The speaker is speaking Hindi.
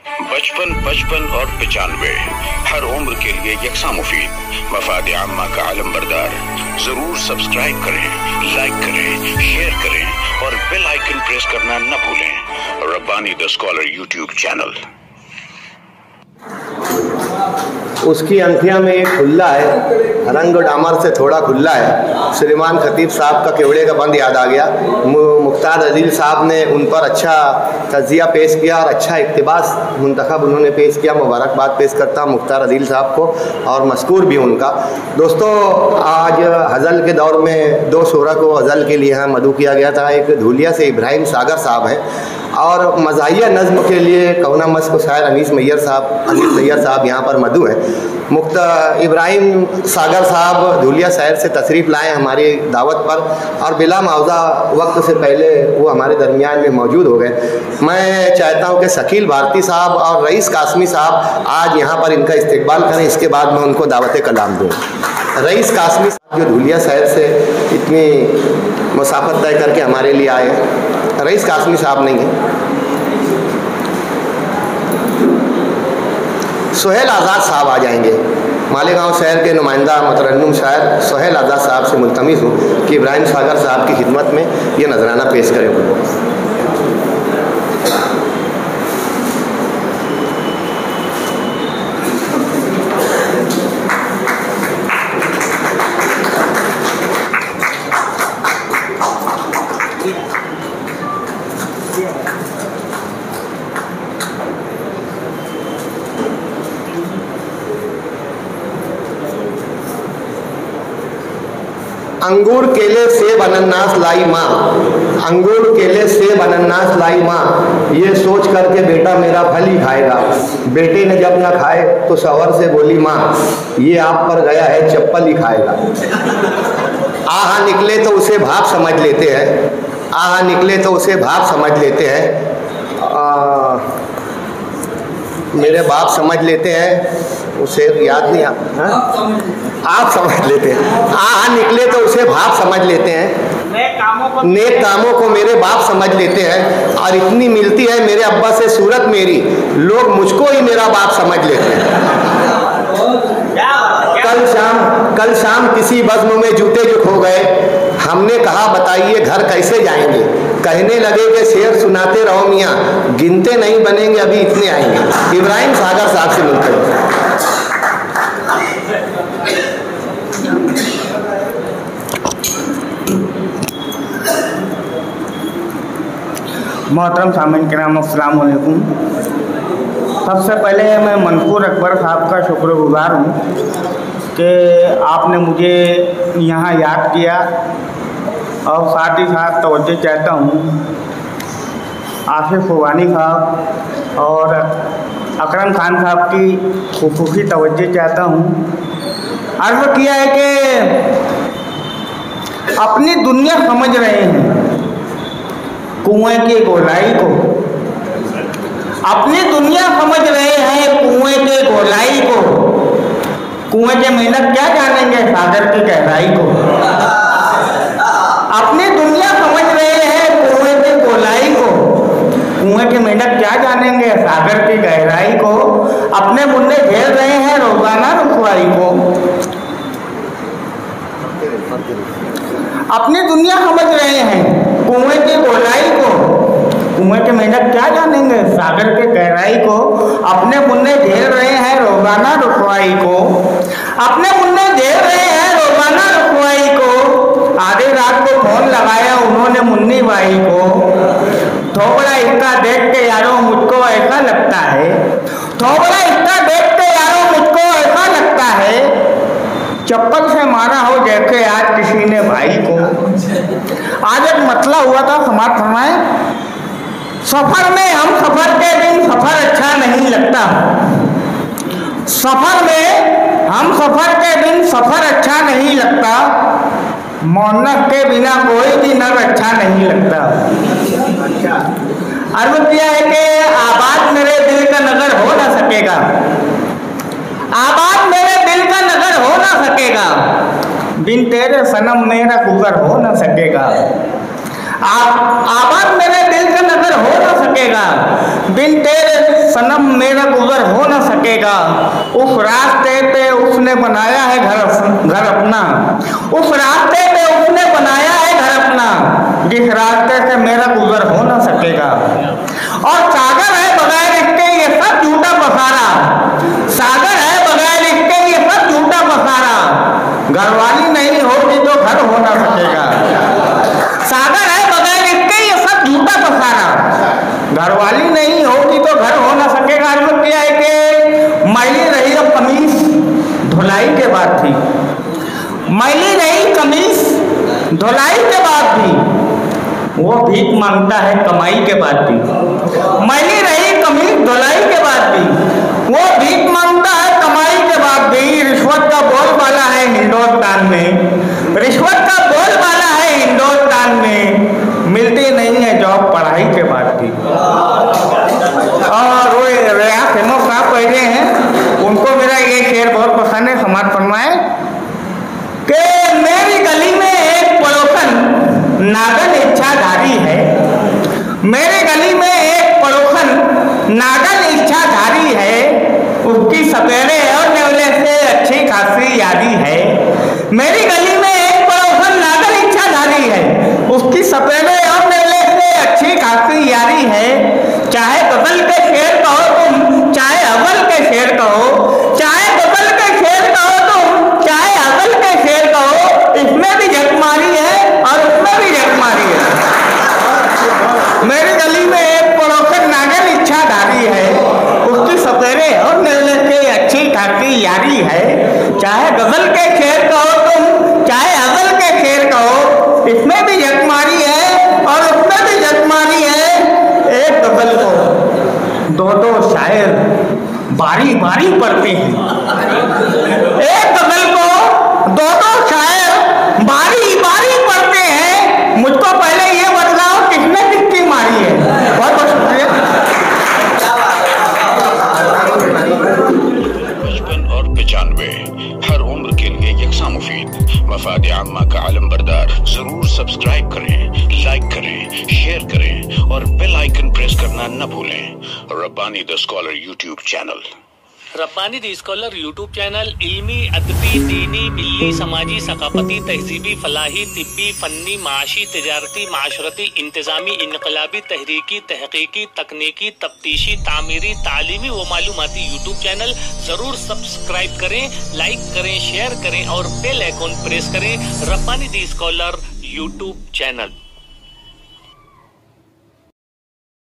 55 55 और 95 हर उम्र के लिए यकसा मुफीद, मफाद आम्मा का आलम बरदार। जरूर सब्सक्राइब करें, लाइक करें, शेयर करें और बेल आइकन प्रेस करना न भूलें। Rabbani the scholar YouTube channel. उसकी अंखियां में एक खुल्ला है, रंग डामर से थोड़ा खुल्ला है। श्रीमान खतीब साहब का केवड़े का बंद याद आ गया। मुख्तार अदील साहब ने उन पर अच्छा तजिया पेश किया और अच्छा इक़्तिबास मुंतखब उन्होंने पेश किया। मुबारकबाद पेश करता हूँ मुख्तार अदील साहब को और मशकूर भी उनका। दोस्तों, आज हज़ल के दौर में दो शोरा को हज़ल के लिए यहाँ मदऊ किया गया था। एक धूलिया से इब्राहिम सागर साहब हैं और मज़ाहिया नज़्म के लिए कौना मस्क शायर अनीस मैयर साहब यहाँ पर मदऊ हैं। इब्राहिम सागर साहब धूलिया शहर से तशरीफ़ लाए हमारी दावत पर और बिला मुआवजा वक्त से पहले वो हमारे दरमियान में मौजूद हो गए। मैं चाहता हूँ कि शकील भारती साहब और रईस कासमी साहब आज यहाँ पर इनका इस्तकबाल करें, इसके बाद मैं उनको दावत कलाम दूँ। रईस कासमी साहब जो धूलिया शहर से इतनी मुसाफत तय करके हमारे लिए आए हैं, रईस कासमी साहब नहीं हैं, सोहेल आज़ाद साहब आ जाएंगे। मालेगांव शहर के नुमाइंदा मुतरन्नुम शायर सोहेल आज़ाद साहब से मुल्तमिस हूँ कि इब्राहिम सागर साहब की खिदमत में ये नजराना पेश करें। अंगूर केले सेब अनन्नास लाई माँ, अंगूर केले सेब अनन्नास लाई माँ, ये सोच करके बेटा मेरा फल ही खाएगा। बेटे ने जब ना खाए तो शौहर से बोली माँ, ये आप पर गया है चप्पल ही खाएगा। आहा निकले तो उसे भाप समझ लेते हैं, आहा निकले तो उसे भाप समझ लेते हैं, मेरे बाप समझ लेते हैं, उसे याद नहीं आप समझ लेते हैं। आहा निकले तो उसे भाप समझ लेते हैं, नेक कामों को मेरे बाप समझ लेते हैं और इतनी मिलती है मेरे अब्बा से सूरत मेरी, लोग मुझको ही मेरा बाप समझ लेते हैं। कल शाम किसी बज़्म में जूते जो खो गए, हमने कहा बताइए घर कैसे जाएंगे, कहने लगे कि शेर सुनाते रहो मियाँ, गिनते नहीं बनेंगे अभी इतने आएंगे। इब्राहिम सागर साहब से मिलते हैं। मोहतरम सामीन किराम अस्सलाम वालेकुम। सबसे पहले मैं मंसूर अकबर साहब का शुक्रगुजार हूँ कि आपने मुझे यहाँ याद किया और साथ ही साथ तवज्जो चाहता हूँ आसिफ खुबानी साहब और अकरम खान साहब की खुसूसी तवज्जो चाहता हूँ। अर्ज़ किया है कि अपनी दुनिया समझ रहे हैं कुएं की गोलाई को, अपनी दुनिया समझ रहे हैं कुएं के गोलाई को, कुएं के मेहनत क्या जानेंगे सागर की गहराई को। अपनी दुनिया समझ रहे हैं कुएं के गोलाई को, कुएं के मेहनत क्या जानेंगे सागर की गहराई को, अपने मुन्ने घेर रहे हैं रोजाना रुसवाई को। अपनी दुनिया समझ रहे हैं कुएं की गोलाई को, कुएं की मेहनत क्या जानेंगे सागर के गहराई को, अपने मुन्ने घेर रहे हैं रोजाना रुसवाई को, अपने मुन्ने घेर रहे हैं रोजाना रुसवाई को। आधी रात को फोन लगाया उन्होंने मुन्नी बाई को, थोबड़ा इसका देख के यारों मुझको ऐसा लगता है, थोबड़ा इसका देख के यारों मुझको ऐसा लगता है, चप्पल से मारा हो जैसे आज किसी ने भाई को। आज एक मसला हुआ था, समाज फरमाए, सफर में हम सफर के दिन सफर अच्छा नहीं लगता, सफर में हम सफर के दिन सफर अच्छा नहीं लगता, मौनक के बिना कोई भी नर अच्छा नहीं लगता। अर्ज किया है कि आबाद मेरे दिल का नगर हो ना सकेगा, आबाद मेरे दिल का नगर हो ना सकेगा, बिन तेरे सनम मेरा गुजर हो ना सकेगा। आबाद मेरे दिल का नगर हो ना सकेगा, बिन तेरे सनम मेरा गुजर हो न सकेगा। उस रास्ते पे उसने बनाया है घर अपना, उस रास्ते पे उसने बनाया है घर अपना, जिस रास्ते से मेरा गुजर हो न सकेगा। और सागर है बगैर इसके ये सब झूठा पसारा, सागर है बगैर इसके ये सब झूठा पसारा। घरवाली नहीं होगी तो घर हो न सकेगा। सागर है बगैर इसके ये सब झूठा पसारा, घरवाली नहीं होगी तो घर हो न सकेगा। मतलब क्या है कि मैली रही अब कमीज धुलाई के बाद थी, मैली रही कमीज धुलाई के बाद भी वो भीख मांगता है कमाई के बाद भी। मैली रही कमीज धुलाई के बाद भी वो भीख मांगता है कमाई के बाद भी। रिश्वत का बोलबाला है हिंदुस्तान में, रिश्वत का बोलबाला है हिंदुस्तान में, मिलती नहीं है जॉब पढ़ाई के बाद भी। और वो रेया फेमो साहब बैठे हैं, उनको मेरा ये शेर बहुत पसंद है, समाज फरमाए कि मेरी गली में एक पड़ोसन नागन इच्छाधारी है, मेरे गली में एक पड़ोसन नागन इच्छाधारी है, उसकी सपेरे और नेवले से अच्छी खासी यारी है। मेरी गली में एक पड़ोसन नागन इच्छाधारी है, उसकी सपेरे और नेवले से अच्छी खासी यारी है। चाहे गजल के शेर कहो तुम, चाहे अव्वल के शेर कहो, चाहे गजल के शेर कहो तुम, चाहे अव्वल के शेर कहो, इसमें भी झक मारी है और उसमें भी झक मारी है। मेरी गली में एक पड़ोसन नागन इच्छाधारी है, उसकी सपेरे और नेवले से अच्छी खासी यारी है। चाहे गजल के शेर कहो तुम, चाहे अव्वल के शेर कहो, इसमें भी झक मारी है और उसमें भी झक मारी है। एक गजल को दो दो शायर बारी बारी पढ़ते हैं, एक गजल को दो दो शायर बारी बारी पढ़ते हैं। मुझको पहले ये बताओ किसने किसकी मारी है। बहुत बहुत शुक्रिया। 55 और 95 हर उम्र के लिए यकसा मुफीद। मफाद आम्मा का आलम बरदार। जरूर सब्सक्राइब करें, लाइक करें, शेयर करें और बेल आइकन प्रेस करना न भूलें। Rabbani the scholar YouTube channel. Rabbani the scholar YouTube channel इल्मी, अदबी, दीनी, मिल्ली, समाजी, सकाफती, तहजीबी, फलाही, तिब्बी, फन्नी, माशी, तिजारती, माशरती, इंतजामी, इनकलाबी, तहरीकी, तहकीकी, तकनीकी, तफ्तीशी, तामीरी, तालीमी व मालूमाती यूट्यूब चैनल जरूर सब्सक्राइब करें, लाइक करें, शेयर करें और बेल आइकन प्रेस करें। Rabbani the scholar YouTube channel.